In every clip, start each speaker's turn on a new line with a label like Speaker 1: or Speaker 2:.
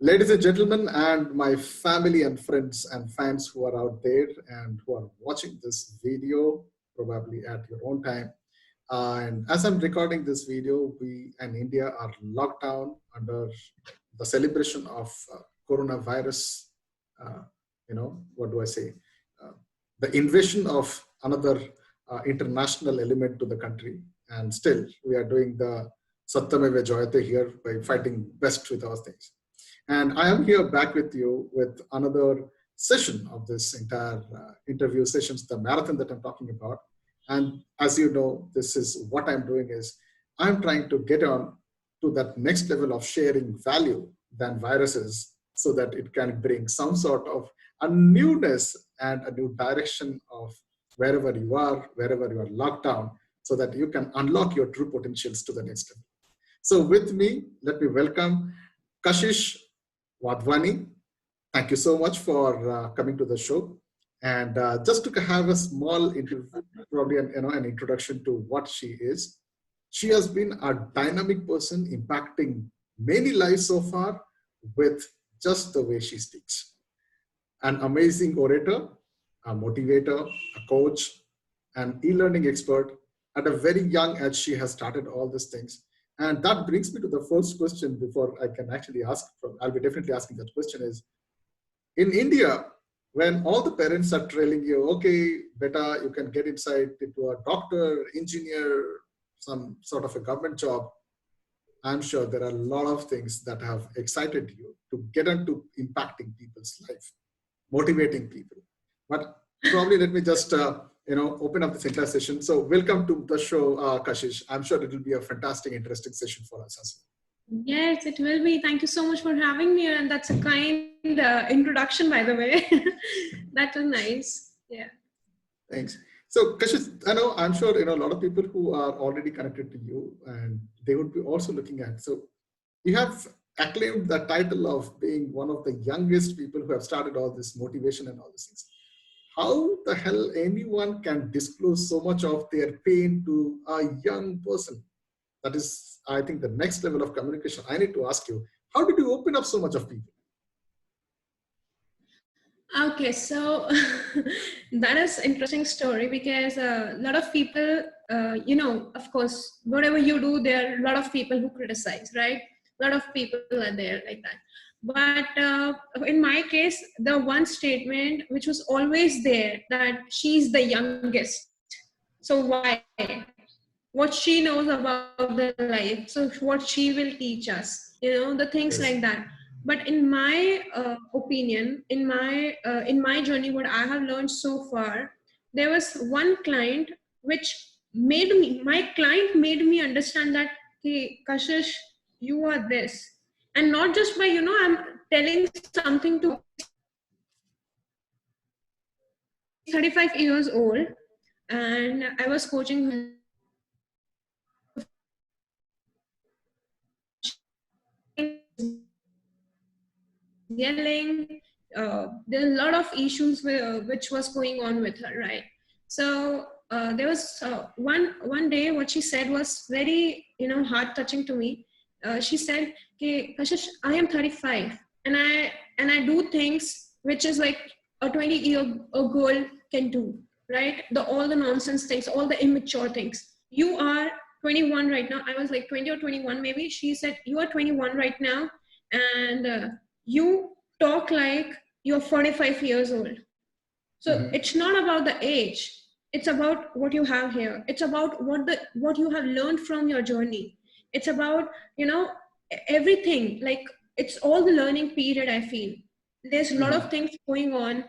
Speaker 1: Ladies and gentlemen, and my family and friends and fans who are out there and who are watching this video, probably at your own time. And as I'm recording this video, we and India are locked down under the celebration of coronavirus. Uh, what do I say? Uh, the invasion of another international element to the country. And still, we are doing the Satyameva Jayate here by fighting best with our things. And I am here back with you with another session of this entire interview sessions, the marathon that I'm talking about. And as you know, this is what I'm doing is I'm trying to get on to that next level of sharing value than viruses so that it can bring some sort of a newness and a new direction of wherever you are locked down so that you can unlock your true potentials to the next level. So with me, let me welcome Kashish Wadhwani. Thank you so much for coming to the show. And just to have a small, probably an introduction to what she is. She has been a dynamic person impacting many lives so far with just the way she speaks. An amazing orator, a motivator, a coach, an e-learning expert. At a very young age, she has started all these things. And that brings me to the first question before I can actually ask, I'll be definitely asking that question is, in India, when all the parents are telling you, okay, beta, you can get inside into a doctor, engineer, some sort of a government job, I'm sure there are a lot of things that have excited you to get into impacting people's life, motivating people. But probably let me just open up this entire session. So welcome to the show, Kashish. I'm sure it will be a fantastic, interesting session for us as
Speaker 2: well. Yes, it will be. Thank you so much for having me. And that's a kind introduction, by the way. That was nice. Yeah.
Speaker 1: Thanks. So Kashish, I'm sure, a lot of people who are already connected to you and they would be also looking at. So you have acclaimed the title of being one of the youngest people who have started all this motivation and all these things. How the hell anyone can disclose so much of their pain to a young person? That is, I think, the next level of communication. I need to ask you, how did you open up so much of people?
Speaker 2: Okay, so that is an interesting story because a lot of people, of course, whatever you do, there are a lot of people who criticize, right? A lot of people are there like that. But in my case, the one statement which was always there that she's the youngest. So why? What she knows about the life. So what she will teach us, the things like that. But in my opinion, in my journey, what I have learned so far, there was one client which my client made me understand that, hey, Kashish, you are this. And not just by, I'm telling something to 35 years old, and I was coaching yelling. There are a lot of issues which was going on with her, right? So there was one day what she said was very heart touching to me. She said, "Okay, Kashish, I am 35 and I do things which is like a 20-year-old girl can do, right? All the nonsense things, all the immature things. You are 21 right now." I was like 20 or 21 maybe. She said, "You are 21 right now and you talk like you're 45 years old." So It's not about the age. It's about what you have here. It's about what you have learned from your journey. It's about, everything. Like, it's all the learning period, I feel. There's a lot of things going on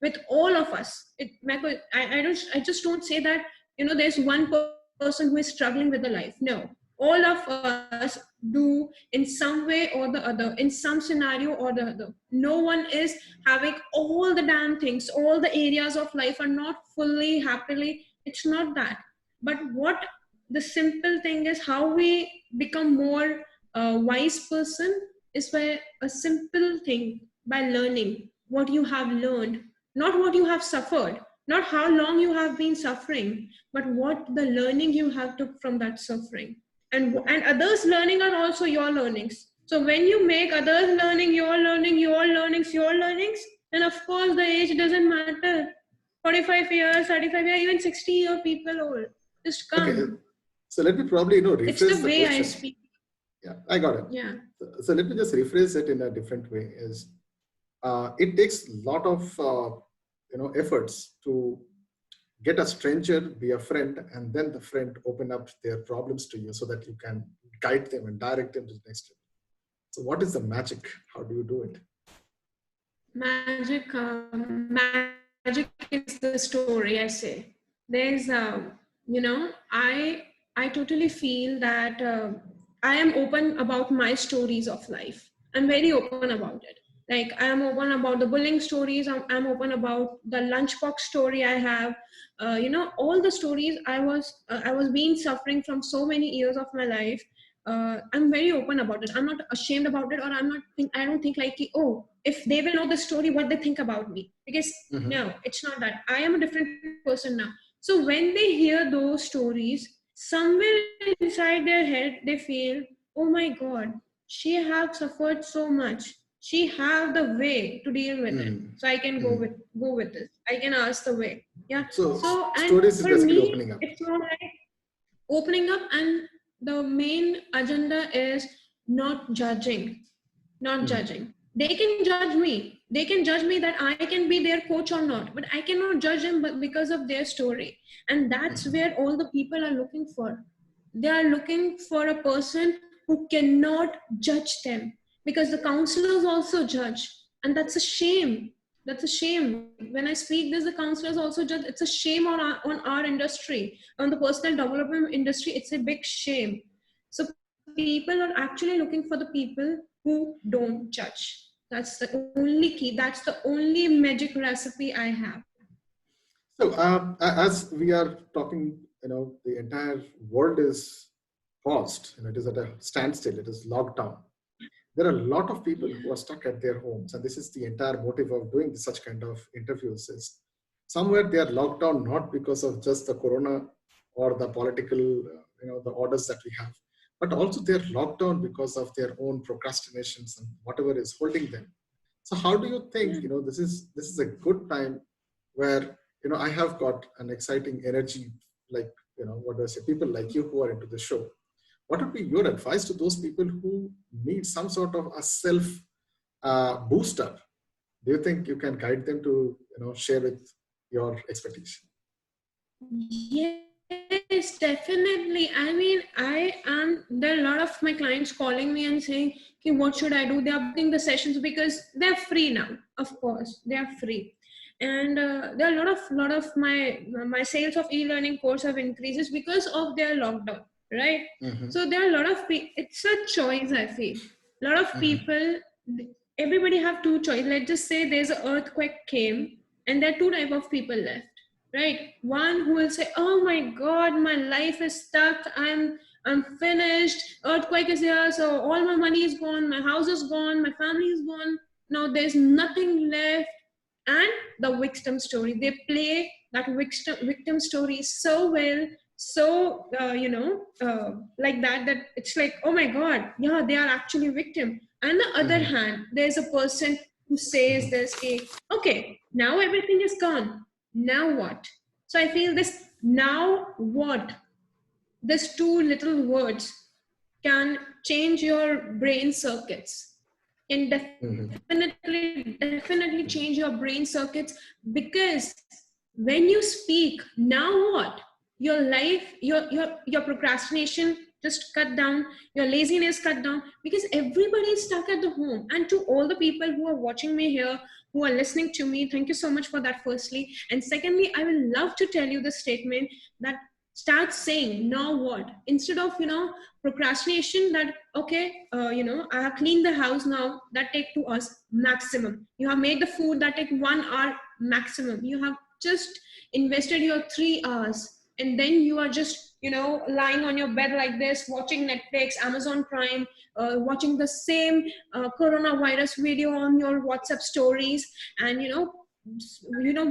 Speaker 2: with all of us. I just don't say that, there's one person who is struggling with the life. No. All of us do in some way or the other, in some scenario or the other. No one is having all the damn things, all the areas of life are not fully happily. It's not that. But what the simple thing is, how we become more wise person is by a simple thing, by learning what you have learned, not what you have suffered, not how long you have been suffering, but what the learning you have took from that suffering. And others' learning are also your learnings. So when you make others learning, your learnings, then of course the age doesn't matter. 45 years, 35 years, even 60-year people old. Just
Speaker 1: Okay,
Speaker 2: come.
Speaker 1: so let me probably
Speaker 2: It's the
Speaker 1: rephrase the
Speaker 2: way I
Speaker 1: question.
Speaker 2: speak.
Speaker 1: Yeah, I got it.
Speaker 2: Yeah.
Speaker 1: So let me just rephrase it in a different way. Is it takes a lot of efforts to get a stranger be a friend, and then the friend open up their problems to you so that you can guide them and direct them to the next step. So what is the magic? How do you do it?
Speaker 2: Magic is the story, I say. There's I totally feel that I am open about my stories of life. I'm very open about it. Like, I am open about the bullying stories. I'm open about the lunchbox story I have. All the stories I was being suffering from so many years of my life. I'm very open about it. I'm not ashamed about it, or I don't think like, oh, if they will know the story, what they think about me. Because
Speaker 1: Mm-hmm.
Speaker 2: no, it's not that. I am a different person now. So when they hear those stories, somewhere inside their head, they feel, oh my God, she have suffered so much. She have the way to deal with it. So I can go with
Speaker 1: Mm-hmm.
Speaker 2: this. I can ask the way. Yeah.
Speaker 1: So
Speaker 2: So, and
Speaker 1: stories is
Speaker 2: for
Speaker 1: basically
Speaker 2: me,
Speaker 1: opening up.
Speaker 2: it's not like opening up, and the main agenda is not judging. Not
Speaker 1: Mm-hmm.
Speaker 2: judging. They can judge me. They can judge me that I can be their coach or not, but I cannot judge them but because of their story. And that's
Speaker 1: Mm-hmm.
Speaker 2: where all the people are looking for. They are looking for a person who cannot judge them, because the counselors also judge, and that's a shame. That's a shame. When I speak this, the counselors also judge. It's a shame on our industry, on the personal development industry. It's a big shame. So people are actually looking for the people who don't judge. That's the only key. That's the only magic recipe I have.
Speaker 1: So as we are talking, the entire world is paused. It is at a standstill. It is locked down. There are a lot of people
Speaker 2: Yeah.
Speaker 1: who are stuck at their homes, and this is the entire motive of doing such kind of interviews. Is somewhere they are locked down not because of just the corona or the political, the orders that we have, but also they are locked down because of their own procrastinations and whatever is holding them. So how do you think,
Speaker 2: Yeah.
Speaker 1: this is a good time where, I have got an exciting energy, like, what do I say, people like you who are into the show. What would be your advice to those people who need some sort of a self booster? Do you think you can guide them to, share with your expertise?
Speaker 2: Yes, definitely. I mean, there are a lot of my clients calling me and saying, okay, what should I do? They are booking the sessions because they're free now. Of course, they are free. And there are a lot of my sales of e-learning course have increases because of their lockdown, right?
Speaker 1: Mm-hmm.
Speaker 2: So there are a lot of it's a choice, I feel. A lot of
Speaker 1: Mm-hmm.
Speaker 2: people, everybody have two choices. Let's just say there's an earthquake came, and there are two type of people left, right? One who will say, oh my God, my life is stuck, I'm finished, earthquake is here, so all my money is gone, my house is gone, my family is gone, now there's nothing left. And the victim story, they play that victim story so well, so like that it's like, oh my God, yeah, they are actually victim. On the other
Speaker 1: Mm-hmm.
Speaker 2: hand, there's a person who says this, okay, now everything is gone, now what? So I feel this now what, these two little words can change your brain circuits, can
Speaker 1: Mm-hmm.
Speaker 2: definitely change your brain circuits. Because when you speak now what, your life, your procrastination just cut down, your laziness cut down, because everybody is stuck at the home. And to all the people who are watching me here, who are listening to me, thank you so much for that, firstly. And secondly, I will love to tell you the statement that start saying now what, instead of procrastination, that okay, I have cleaned the house, now that take 2 hours maximum. You have made the food, that take 1 hour maximum. You have just invested your 3 hours, and then you are just lying on your bed like this, watching Netflix, Amazon Prime, watching the same coronavirus video on your WhatsApp stories, and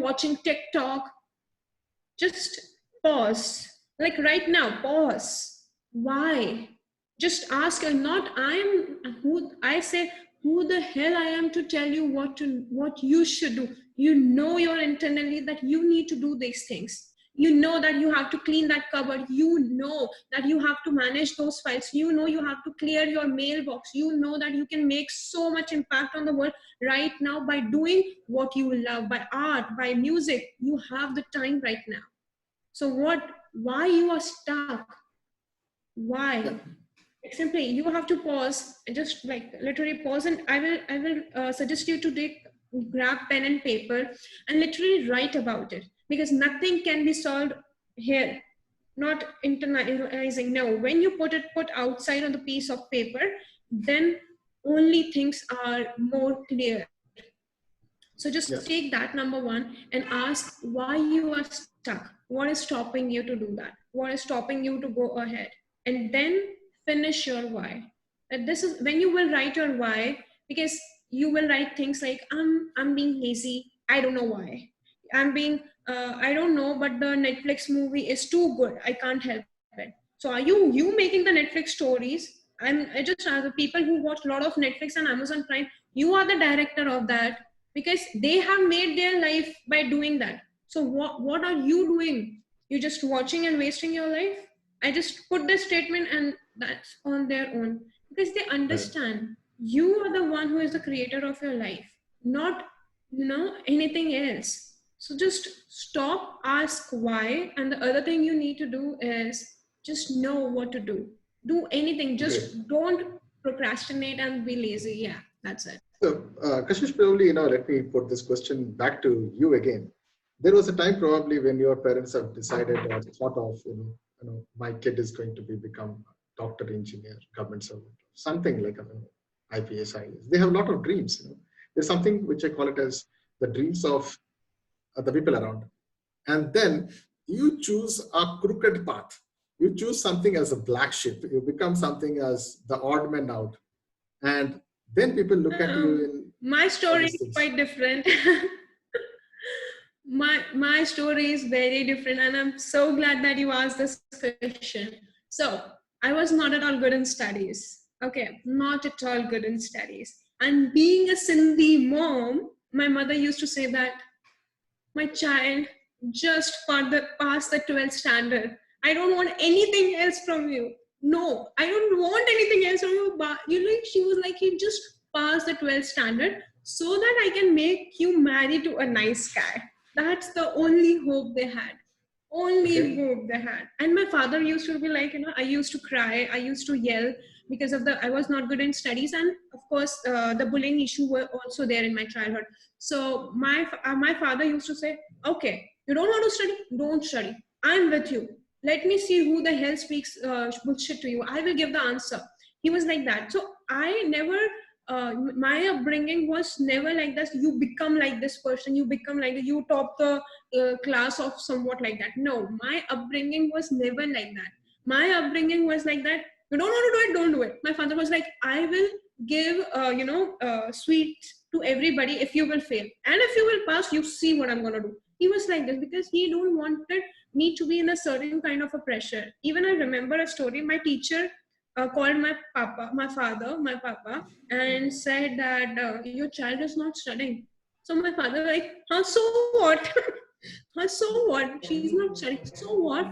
Speaker 2: watching TikTok. Just pause, like right now, pause. Why? Just ask her, not I say, who the hell I am to tell you what you should do. You know your internally that you need to do these things. You know that you have to clean that cupboard. You know that you have to manage those files. You know you have to clear your mailbox. You know that you can make so much impact on the world right now by doing what you love, by art, by music. You have the time right now. So why you are stuck? Why?
Speaker 1: Yeah.
Speaker 2: Simply you have to pause, just like literally pause, and I will suggest you to grab pen and paper and literally write about it, because nothing can be solved here, not internalizing. No, when you put outside on the piece of paper, then only things are more clear. So just
Speaker 1: Yeah.
Speaker 2: take that number one and ask why you are stuck. What is stopping you to do that? What is stopping you to go ahead? And then finish your why. And this is when you will write your why, because you will write things like, I'm being lazy. I don't know why. I'm being I don't know, but the Netflix movie is too good. I can't help it. So are you making the Netflix stories? I just the people who watch a lot of Netflix and Amazon Prime. You are the director of that, because they have made their life by doing that. So what are you doing? You just watching and wasting your life? I just put this statement, and that's on their own, because they
Speaker 1: Right.
Speaker 2: understand you are the one who is the creator of your life, not anything else. So just stop, ask why, and the other thing you need to do is just know what to do. Do anything,
Speaker 1: Great.
Speaker 2: just don't procrastinate and be lazy. Yeah, that's it.
Speaker 1: So, Kashish, probably, let me put this question back to you again. There was a time probably when your parents have decided or thought of, my kid is going to become doctor, engineer, government servant, something like IPS, IAS. They have a lot of dreams. There's something which I call it as the dreams of the people around. And then you choose a crooked path. You choose something as a black sheep. You become something as the odd man out. And then people look at you in
Speaker 2: My
Speaker 1: all
Speaker 2: story
Speaker 1: these
Speaker 2: is
Speaker 1: things.
Speaker 2: quite different. My story is very different, and I'm so glad that you asked this question. So I was not at all good in studies. Okay, not at all good in studies. And being a Sindhi mom, my mother used to say that, my child, just pass the 12th standard. I don't want anything else from you. No, I don't want anything else from you. But she was like, you just pass the 12th standard so that I can make you marry to a nice guy. That's the only hope they had. Only
Speaker 1: Okay.
Speaker 2: hope they had. And my father used to be like, I used to cry, I used to yell, because I was not good in studies, and of course the bullying issue were also there in my childhood. So my father used to say, okay, you don't want to study, don't study. I'm with you. Let me see who the hell speaks bullshit to you. I will give the answer. He was like that. So I never my upbringing was never like this. You become like this person. You become like you top the class of somewhat like that. No, my upbringing was never like that. My upbringing was like that. You don't want to do it, don't do it. My father was like, I will give sweets to everybody if you will fail, and if you will pass, you see what I'm going to do. He was like this because he don't wanted me to be in a certain kind of a pressure. Even I remember a story. My teacher called my papa, and said that your child is not studying. So my father like, huh, so what? Huh, so what? She's not studying. So what?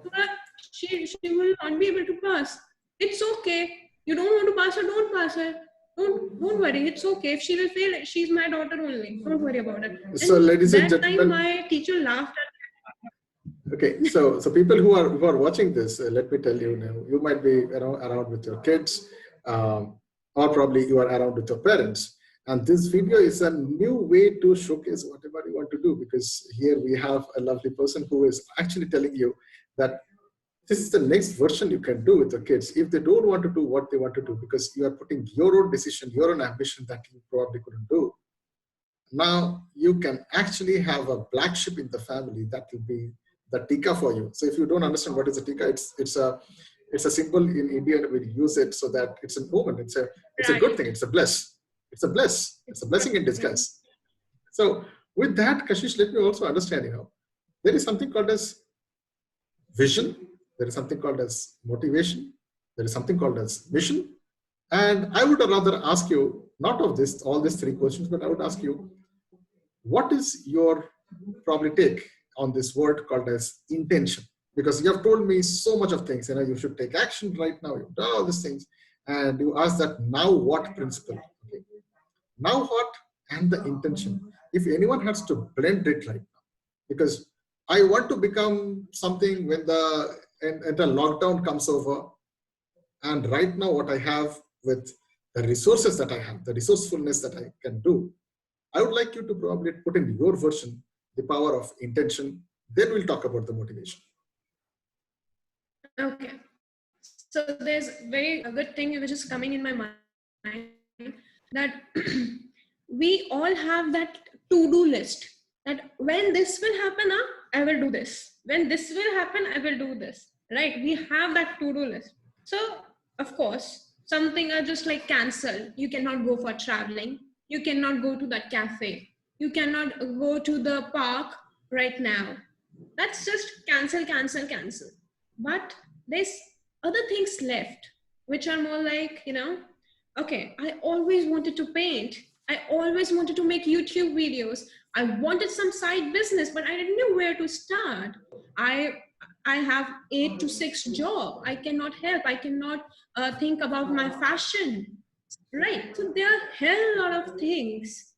Speaker 2: But she will not be able to pass. It's okay. You don't want to pass her, don't pass her. Don't worry. It's okay. If she will fail, she's my daughter only. Don't worry about it.
Speaker 1: So,
Speaker 2: And
Speaker 1: ladies and
Speaker 2: that time,
Speaker 1: gentlemen,
Speaker 2: my teacher laughed at
Speaker 1: okay. So people who are watching this, let me tell you now, you might be around with your kids, or probably you are around with your parents. And this video is a new way to showcase whatever you want to do, because here we have a lovely person who is actually telling you that this is the next version you can do with your kids if they don't want to do what they want to do, because you are putting your own decision, your own ambition that you probably couldn't do. Now you can actually have a black sheep in the family that will be the tika for you. So if you don't understand what is a tika, it's a symbol in India. We use it so that it's an omen. It's a good
Speaker 2: right.
Speaker 1: thing. It's a bless. It's a bless. It's a blessing in
Speaker 2: Exactly.
Speaker 1: disguise. So with that, Kashish, let me also understand. There is something called as vision. There is something called as motivation. There is something called as vision. And I would rather ask you, not of this, all these three questions, but I would ask you, what is your probably take on this word called as intention? Because you have told me so much of things, you should take action right now, you've done all these things, and you ask that now what principle? Okay. Now what and the intention? If anyone has to blend it right now, because I want to become something when the lockdown comes over, and right now what I have with the resources that I have, the resourcefulness that I can do, I would like you to probably put in your version the power of intention. Then we'll talk about the motivation.
Speaker 2: Okay. So there's very a good thing which is coming in my mind, that we all have that to-do list, that when this will happen, I will do this. When this will happen, I will do this. Right? We have that to-do list. So of course, something are just like cancel. You cannot go for traveling. You cannot go to that cafe. You cannot go to the park right now. That's just cancel, cancel, cancel. But there's other things left, which are more like, okay, I always wanted to paint. I always wanted to make YouTube videos. I wanted some side business, but I didn't know where to start. I have 8 to 6 job. I cannot help. I cannot think about my fashion. Right. So there are hell lot of things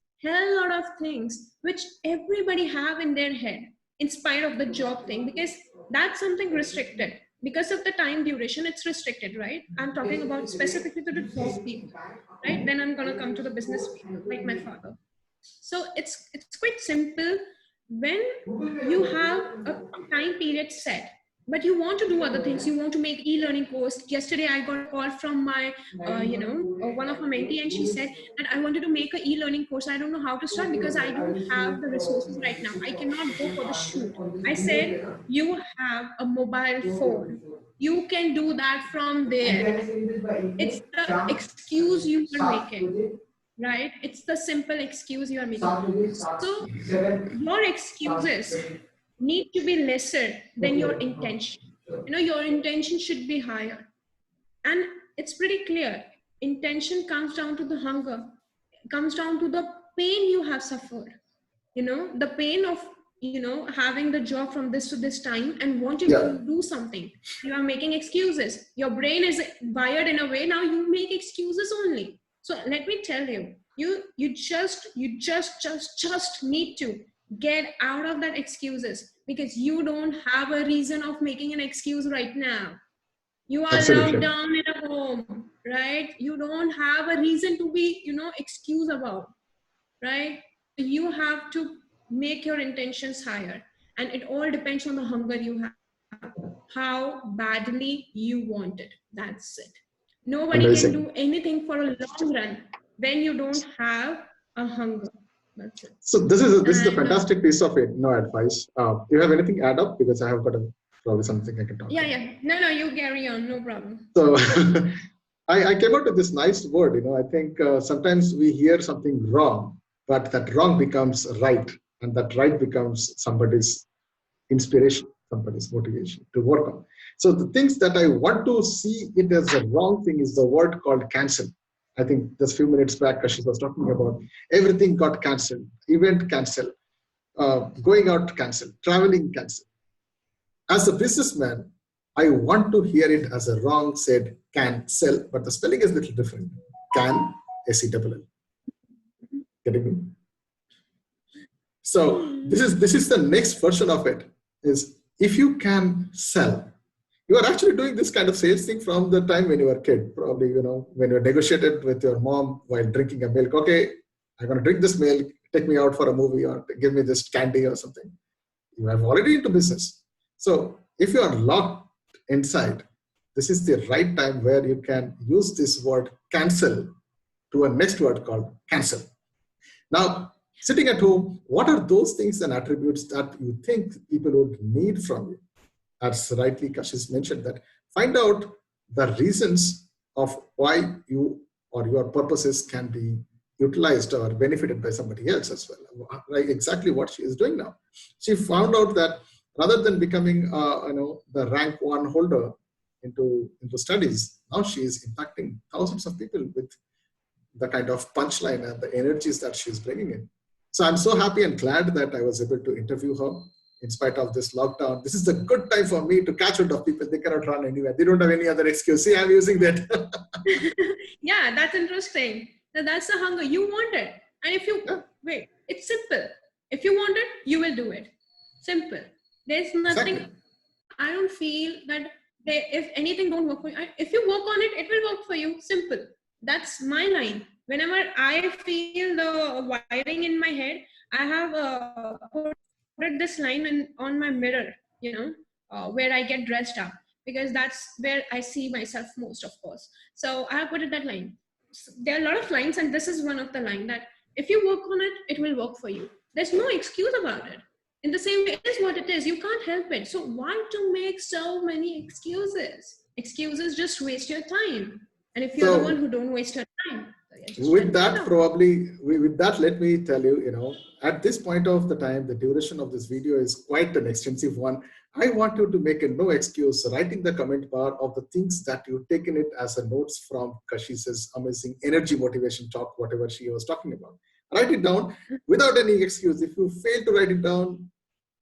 Speaker 2: which everybody have in their head in spite of the job thing, because that's something restricted. Because of the time duration, it's restricted, right? I'm talking about specifically to the job people, right? Then I'm gonna come to the business people, like my father. So it's quite simple. When you have a time period set, but you want to do other things, you want to make e-learning course. Yesterday I got a call from my one of my mentee, and she said that I wanted to make an e-learning course. I don't know how to start because I don't have the resources right now. I cannot go for the shoot. I said, you have a mobile phone, you can do that from there. It's the excuse you are making, right? It's the simple excuse you are making. So your excuses need to be lesser than your intention. Your intention should be higher. And it's pretty clear. Intention comes down to the hunger, comes down to the pain you have suffered. The pain of, having the job from this to this time and wanting to do something. You are making excuses. Your brain is wired in a way, now you make excuses only. So let me tell you, you just need to get out of that excuses, because you don't have a reason of making an excuse right now. You are locked down in a home, right? You don't have a reason to be, excuse about, right? You have to make your intentions higher, and it all depends on the hunger you have, how badly you want it. That's it. Nobody can do anything for a long run when you don't have a hunger. That's it.
Speaker 1: So this is a fantastic piece of it. No advice. Do you have anything add up? Because I have got probably something I can talk about.
Speaker 2: Yeah. No, you carry on. No problem.
Speaker 1: So I came out with this nice word. I think sometimes we hear something wrong, but that wrong becomes right, and that right becomes somebody's inspiration, somebody's motivation to work on. So the things that I want to see it as a wrong thing is the word called cancel. I think just a few minutes back, Kashish was talking about everything got cancelled, event cancelled, going out cancelled, traveling cancelled. As a businessman, I want to hear it as a wrong said cancel, but the spelling is a little different. Can, S-E-L-L. Getting me? So this is the next version of it, is if you can sell. You are actually doing this kind of sales thing from the time when you were a kid, probably, when you negotiated with your mom while drinking a milk. Okay, I'm going to drink this milk, take me out for a movie, or give me this candy or something. You have already into business. So if you are locked inside, this is the right time where you can use this word cancel to a next word called cancel. Now, sitting at home, what are those things and attributes that you think people would need from you? As rightly Kashish mentioned, that find out the reasons of why you or your purposes can be utilized or benefited by somebody else as well. Like exactly what she is doing now. She found out that rather than becoming the rank one holder, into studies. Now she is impacting thousands of people with the kind of punchline and the energies that she's bringing in. So I'm so happy and glad that I was able to interview her in spite of this lockdown. This is a good time for me to catch hold of people. They cannot run anywhere. They don't have any other excuse. See, I'm using that.
Speaker 2: Yeah, that's interesting. So that's the hunger. You want it. And if you, wait, it's simple. If you want it, you will do it. Simple. There's nothing,
Speaker 1: Exactly.
Speaker 2: I don't feel that if anything don't work for you, if you work on it, it will work for you. Simple. That's my line. Whenever I feel the wiring in my head, I have put this line on my mirror, where I get dressed up, because that's where I see myself most, of course. So I have put it that line. There are a lot of lines, and this is one of the line that if you work on it, it will work for you. There's no excuse about it. In the same way, it is what it is. You can't help it. So why to make so many excuses? Excuses just waste your time. And if you're the one who don't waste your time,
Speaker 1: with that, let me tell you, at this point of the time, the duration of this video is quite an extensive one. I want you to make a no excuse writing the comment bar of the things that you've taken it as a notes from Kashish's amazing energy motivation talk, whatever she was talking about. Write it down without any excuse. If you fail to write it down,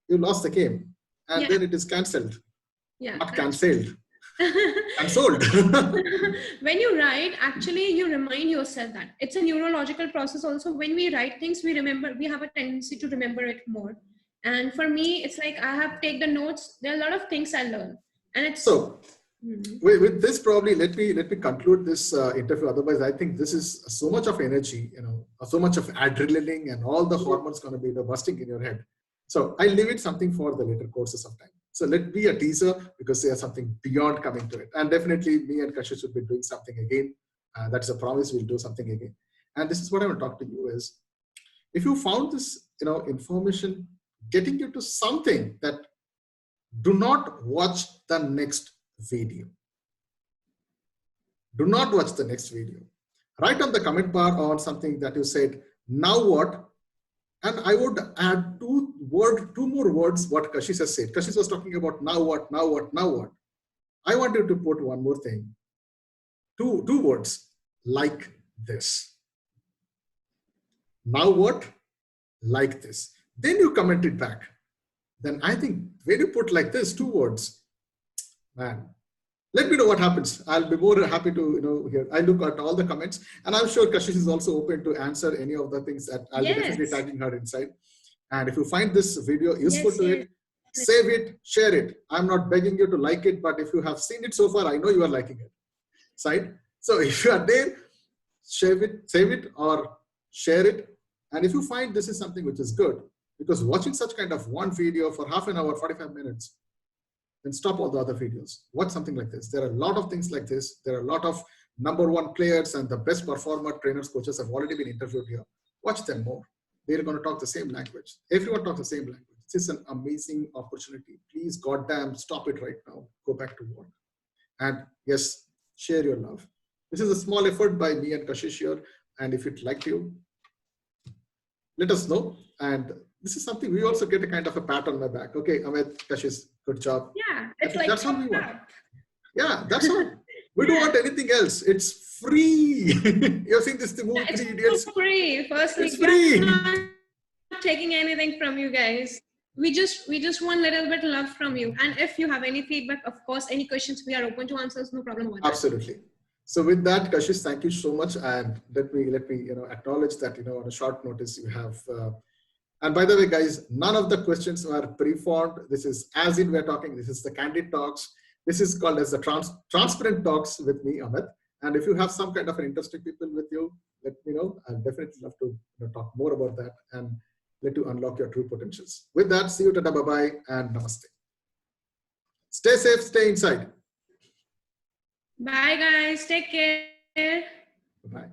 Speaker 1: you lost the game. And then it is cancelled.
Speaker 2: Yeah,
Speaker 1: not cancelled. Cancelled.
Speaker 2: When you write, actually, you remind yourself that. It's a neurological process also. When we write things, we have a tendency to remember it more. And for me, it's like I have take the notes. There are a lot of things I learn. And it's
Speaker 1: so with this, probably let me conclude this interview. Otherwise, I think this is so much of energy, so much of adrenaline, and all the hormones going to be bursting in your head. So I'll leave it something for the later courses of time. So let be a teaser, because there's something beyond coming to it. And definitely me and Kashish should be doing something again. That's a promise, we'll do something again. And this is what I want to talk to you is, if you found this, information getting you to something, that do not watch the next video. Do not watch the next video. Write on the comment bar on something that you said, now what? And I would add two more words what Kashish has said. Kashish was talking about now what, now what, now what. I want you to put one more thing. Two words, like this. Now what? Like this. Then you comment it back. Then I think when you put like this, 2 words, man, let me know what happens. I'll be more happy to, hear. I look at all the comments, and I'm sure Kashish is also open to answer any of the things that I'll be definitely tagging her inside. And if you find this video useful to it, save it, share it. I'm not begging you to like it, but if you have seen it so far, I know you are liking it. Right? So if you are there, save it, or share it. And if you find this is something which is good, because watching such kind of one video for half an hour, 45 minutes, then stop all the other videos. Watch something like this. There are a lot of things like this. There are a lot of #1 players and the best performer trainers, coaches have already been interviewed here. Watch them more. They're going to talk the same language. Everyone talks the same language. This is an amazing opportunity. Please, goddamn, stop it right now. Go back to work. And yes, share your love. This is a small effort by me and Kashish here. And if it liked you, let us know. And this is something we also get a kind of a pat on my back. Okay, Amit, Kashish, good job.
Speaker 2: Yeah, it's like
Speaker 1: that's what we want. Yeah, that's all. We don't want anything else. It's free. You've seen this movie,
Speaker 2: it's
Speaker 1: 3 Idiots.
Speaker 2: Free. Firstly,
Speaker 1: it's free.
Speaker 2: We're not taking anything from you guys. We just want a little bit of love from you. And if you have any feedback, of course, any questions, we are open to answers. No problem about
Speaker 1: Absolutely. So with that, Kashish, thank you so much. And let me acknowledge that on a short notice you have. And by the way, guys, none of the questions were preformed. This is as in we're talking. This is the candid talks. This is called as the transparent talks with me, Amit. And if you have some kind of an interesting people with you, let me know. I'd definitely love to talk more about that and let you unlock your true potentials. With that, see you, tada, bye-bye, and namaste. Stay safe, stay inside.
Speaker 2: Bye, guys. Take care.
Speaker 1: Bye.